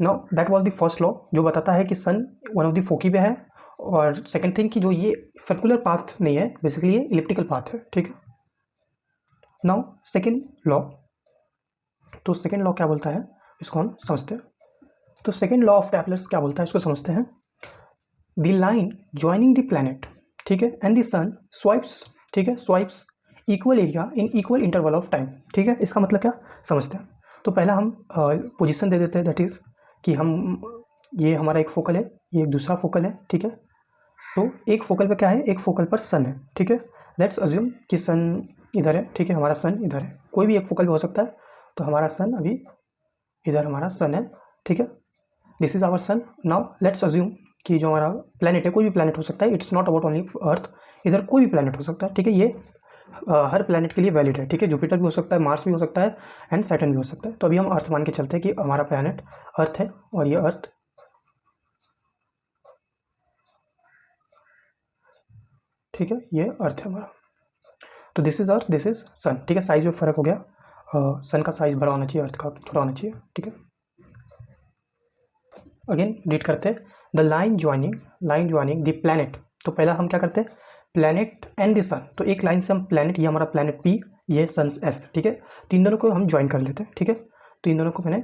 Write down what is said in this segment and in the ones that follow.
Now that was the first law जो बताता है कि सन वन ऑफ द फोकी पे है, और सेकंड थिंग कि जो ये सर्कुलर पाथ नहीं है, बेसिकली ये इलिप्टिकल पाथ है, ठीक है। नाउ सेकंड लॉ, तो सेकंड लॉ क्या बोलता है इसको हम समझते हैं। तो सेकंड लॉ ऑफ कैपलर्स क्या बोलता है इसको समझते हैं। The line joining the planet, ठीक है, एंड द सन स्वाइप्स, ठीक है, swipes equal area in equal interval of time, ठीक है। इसका मतलब क्या समझते हैं। तो पहला हम पोजीशन दे देते हैं, दैट इज कि हम ये हमारा एक फोकल है, ये एक दूसरा फोकल है, ठीक है। तो एक फोकल पे क्या है, एक फोकल पर सन है, ठीक है। लेट्स अज्यूम कि सन इधर है, ठीक है, हमारा सन इधर है, कोई भी एक फोकल पे हो सकता है। तो हमारा सन अभी इधर हमारा सन है, ठीक है, this is our sun. Now let's assume कि जो हमारा प्लैनेट है, कोई भी प्लैनेट हो सकता है, इट्स नॉट अबाउट ओनली अर्थ, इधर कोई भी प्लैनेट हो सकता है, ठीक है। ये हर प्लैनेट के लिए वैलिड है, ठीक है। जुपिटर भी हो सकता है, मार्स भी हो सकता है, एंड सैटर्न भी हो सकता है। तो अभी हम अर्थ मान के चलते हैं कि हमारा प्लैनेट अर्थ है, और ये अर्थ, ठीक है, ये अर्थ है हमारा। तो this is earth, this is sun, ठीक है। साइज में फ़र्क हो गया, सन का साइज बड़ा होना चाहिए, अर्थ का थोड़ा होना चाहिए, ठीक है। अगेन रीड करते हैं, the line joining the planet. तो पहला हम क्या करते हैं, प्लैनेट एंड द सन। तो एक लाइन से हम प्लैनेट, ये हमारा प्लैनेट पी, ये सन एस, ठीक है। तो इन दोनों को हम ज्वाइन कर लेते हैं, ठीक है। तो इन दोनों को मैंने,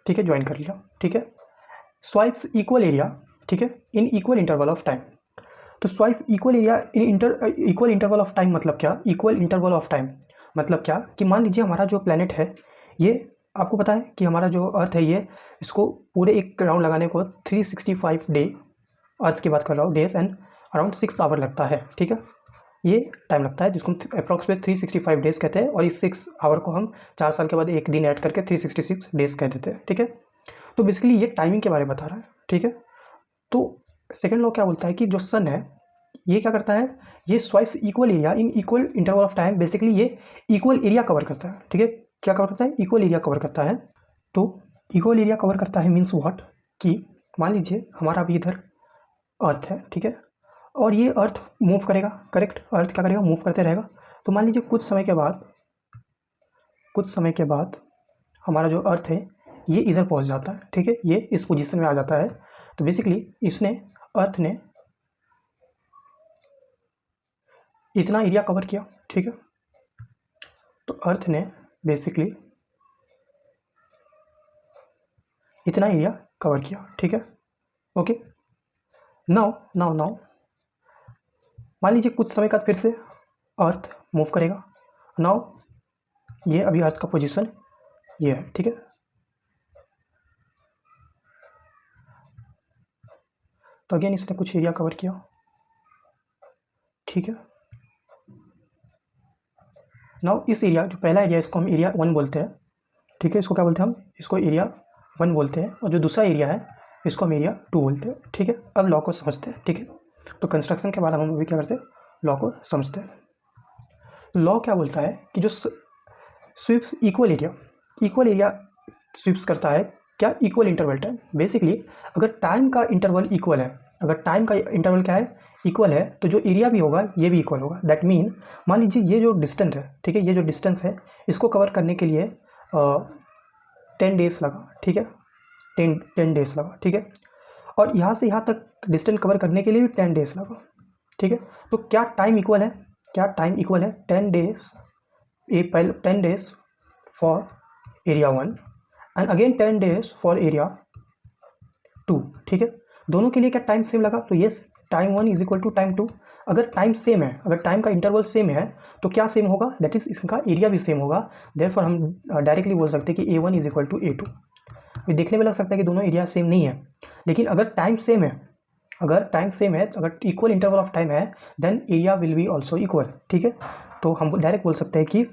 ठीक है, ज्वाइन कर लिया, ठीक है। स्वाइप्स इक्वल एरिया, ठीक है, in equal interval of time. तो sweep equal area in equal interval of time मतलब क्या, इक्वल इंटरवल ऑफ टाइम मतलब क्या कि मान लीजिए हमारा जो प्लैनेट है, ये आपको पता है कि हमारा जो अर्थ है, ये इसको पूरे एक राउंड लगाने को 365 डे, अर्थ की बात कर रहा हूँ, डेज एंड अराउंड 6 आवर लगता है, ठीक है। ये टाइम लगता है जिसको हम अप्रॉक्सीमेट 365 डेज कहते हैं, और इस 6 आवर को हम 4 साल के बाद एक दिन ऐड करके 366 डेज कह देते हैं, ठीक है। तो बेसिकली ये टाइमिंग के बारे में बता रहा है, ठीक है। तो सेकेंड लॉ क्या बोलता है कि जो सन है, ये क्या करता है, ये swipes equal area in equal interval of time, basically ये इक्वल एरिया कवर करता है, ठीक है। क्या कवर करता है, इक्वल एरिया कवर करता है। तो इक्वल एरिया कवर करता है मीन्स व्हाट, कि मान लीजिए हमारा अभी इधर अर्थ है, ठीक है, और ये अर्थ मूव करेगा, करेक्ट, अर्थ क्या करेगा, मूव करते रहेगा। तो मान लीजिए कुछ समय के बाद हमारा जो अर्थ है ये इधर पहुंच जाता है, ठीक है, ये इस पोजीशन में आ जाता है। तो बेसिकली अर्थ ने इतना एरिया कवर किया, ठीक है। तो अर्थ ने बेसिकली इतना एरिया कवर किया, ठीक है, ओके। नाउ मान लीजिए कुछ समय का फिर से अर्थ मूव करेगा। नाउ ये अभी अर्थ का पोजीशन ये है, ठीक है। तो अगेन इसने कुछ एरिया कवर किया, ठीक है। नाउ इस एरिया, जो पहला एरिया, इसको हम एरिया 1 बोलते हैं, ठीक है। इसको क्या बोलते हैं हम, इसको एरिया 1 बोलते हैं, और जो दूसरा एरिया है इसको हम एरिया 2 बोलते हैं, ठीक है। अब लॉ को समझते हैं, ठीक है। तो कंस्ट्रक्शन के बाद हम अभी क्या करते हैं, लॉ को समझते हैं। लॉ क्या बोलता है कि जो स्वीप्स इक्वल एरिया स्वीप्स करता है क्या, इक्वल इंटरवल टाइम। बेसिकली अगर टाइम का इंटरवल इक्वल है, अगर टाइम का इंटरवल क्या है, इक्वल है, तो जो एरिया भी होगा ये भी इक्वल होगा। दैट मीन मान लीजिए ये जो डिस्टेंस है, ठीक है, ये जो डिस्टेंस है इसको कवर करने के लिए 10 डेज लगा, ठीक है, 10 डेज लगा, ठीक है। और यहाँ से यहाँ तक डिस्टेंस कवर करने के लिए भी 10 डेज लगा, ठीक है। तो क्या टाइम इक्वल है, 10 days, 10 days for area 1 and again 10 days for area 2, ठीक है। दोनों के लिए क्या टाइम सेम लगा, तो yes, time 1 is equal to time 2। अगर टाइम सेम है, अगर टाइम का इंटरवल सेम है, तो क्या सेम होगा, दैट इज इसका एरिया भी सेम होगा। देयरफॉर हम डायरेक्टली बोल सकते हैं कि A1 is equal to A2। ये देखने में लग सकता है कि दोनों एरिया सेम नहीं है, लेकिन अगर टाइम सेम है, अगर इक्वल इंटरवल ऑफ टाइम है, then area will be also equal, ठीक है। तो हम डायरेक्ट बोल सकते हैं कि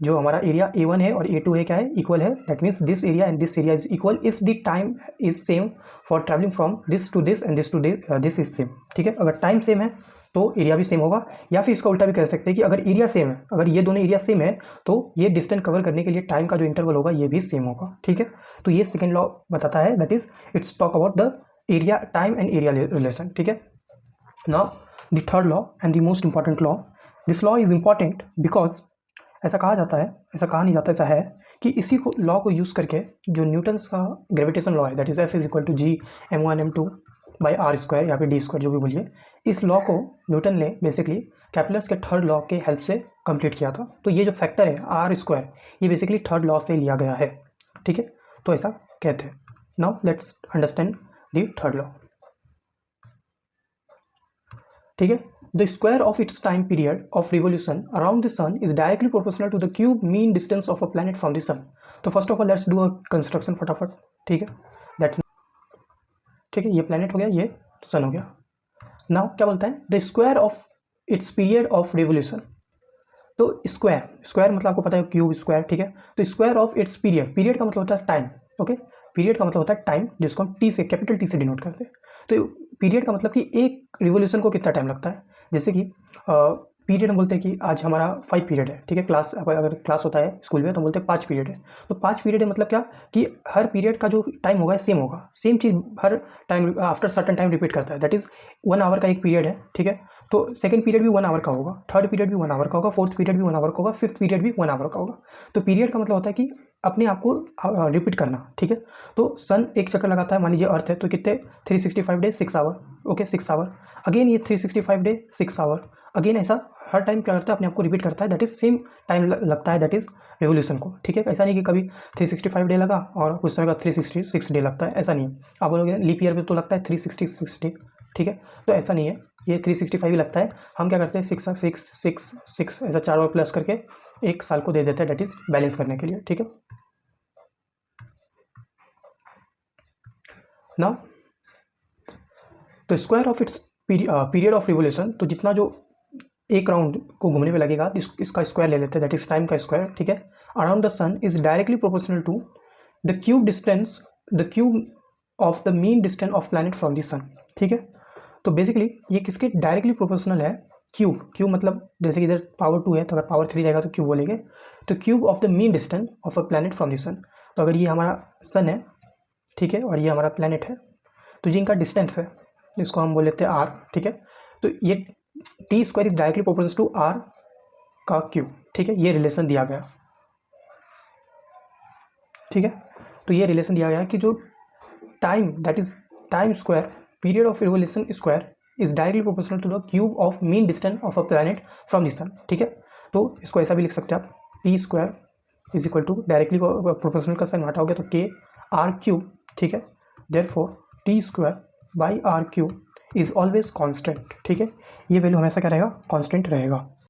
जो हमारा एरिया A1 है और A2 है क्या है, इक्वल है। That means this area and this area is equal if the time is same for travelling from this to this and this to this is same, ठीक है। अगर टाइम सेम है तो एरिया भी सेम होगा, या फिर इसका उल्टा भी कह सकते हैं कि अगर एरिया सेम है, अगर ये दोनों एरिया सेम है, तो ये डिस्टेंस कवर करने के लिए टाइम का जो इंटरवल होगा ये भी सेम होगा, ठीक है। तो ये सेकेंड लॉ बताता है, that is it's talk about the area, time and area relation, ठीक है। Now the third law and the most important law, this law is important because ऐसा कहा जाता है, ऐसा कहा नहीं जाता, ऐसा है कि इसी को लॉ को यूज़ करके जो न्यूटन्स का ग्रेविटेशन लॉ है, दैट इज F=g m1m2/r² या फिर d² जो भी बोलिए, इस लॉ को न्यूटन ने बेसिकली कैपलर्स के थर्ड लॉ के हेल्प से कंप्लीट किया था। तो ये जो फैक्टर है r², ये बेसिकली थर्ड लॉ से लिया गया है, ठीक है, तो ऐसा कहते हैं। Now let's understand the third law, ठीक है। The square of its time period of revolution around the sun is directly proportional to the cube mean distance of a planet from the sun. तो first of all let's do a construction फटाफट, ठीक है। That's ठीक है, ये planet हो गया, ये सन हो गया। नाउ क्या बोलता है, the square of it's period of revolution. तो स्क्वायर मतलब आपको पता है क्यूब स्क्वायर, ठीक है। तो स्क्वायर ऑफ इट्स पीरियड का मतलब होता है टाइम, ओके। पीरियड का मतलब होता है टाइम, जिसको हम टी से, कैपिटल टी से डिनोट करते हैं। तो पीरियड का मतलब कि एक रिवोल्यूशन को कितना टाइम लगता है। जैसे कि पीरियड हम बोलते हैं कि आज हमारा 5 पीरियड है, ठीक है। क्लास अगर क्लास होता है स्कूल में तो हम बोलते हैं 5 पीरियड है। तो 5 पीरियड है मतलब क्या कि हर पीरियड का जो टाइम होगा सेम होगा, सेम चीज़ हर time after certain time repeat करता है। दैट इज़ 1 आवर का एक पीरियड है, ठीक है। तो सेकंड पीरियड भी 1 आवर का होगा, थर्ड पीरियड भी 1 आवर का होगा, फोर्थ पीरियड भी 1 आवर का होगा, फिफ्थ पीरियड भी 1 आवर का होगा। तो पीरियड का मतलब होता है कि अपने आप को रिपीट करना, ठीक है। तो सन एक चक्कर लगाता है, मान लीजिए अर्थ है तो कितने 365 day 6 hour, okay 6 hour. Again ये 365 डे 6 आवर, अगेन ऐसा हर टाइम क्या करता है, अपने आप को रिपीट करता है। दैट इज सेम टाइम लगता है, दैट इज रिवोल्यूशन को, ठीक है। ऐसा नहीं कि कभी 365 डे लगा और कुछ समय का 366 डे लगता है, ऐसा नहीं है। आप बोलोगे लीप ईयर में तो लगता है 366 डे, ठीक है। तो ऐसा नहीं है, ये 365 ही लगता है। हम क्या करते हैं 6 ऐसा 4 बार प्लस करके एक साल को दे देते हैं, दैट इज बैलेंस करने के लिए, ठीक है। नाउ तो square of it's period of revolution, तो जितना जो एक राउंड को घूमने में लगेगा इसका स्क्वायर ले लेते हैं, दैट इज टाइम का स्क्वायर, ठीक है। Around the sun is directly proportional to the cube of the mean distance of planet from the sun, ठीक है। तो बेसिकली ये किसके डायरेक्टली प्रोपोर्शनल है, क्यूब मतलब जैसे कि इधर पावर 2 है तो अगर पावर 3 रहेगा तो क्यूब बोलेंगे। तो cube of the mean distance of a planet from the sun. तो अगर ये हमारा सन है, ठीक है, और ये हमारा प्लैनेट है, तो ये इनका डिस्टेंस है, इसको हम बोल लेते हैं आर, ठीक है। तो ये T square is directly proportional to R का क्यूब, ठीक है। ये रिलेशन दिया गया, ठीक है। तो ये रिलेशन दिया गया कि जो time, that is time square period of revolution square is directly proportional to the cube of mean distance of a planet from the sun, ठीक है। तो इसको ऐसा भी लिख सकते हैं आप, T square is equal to directly proportional का साइन हटा हो गया तो के आर क्यूब, ठीक है। Therefore T square by R cube is always constant, ठीक है। ये वैल्यू हमेशा क्या रहेगा, कांस्टेंट रहेगा।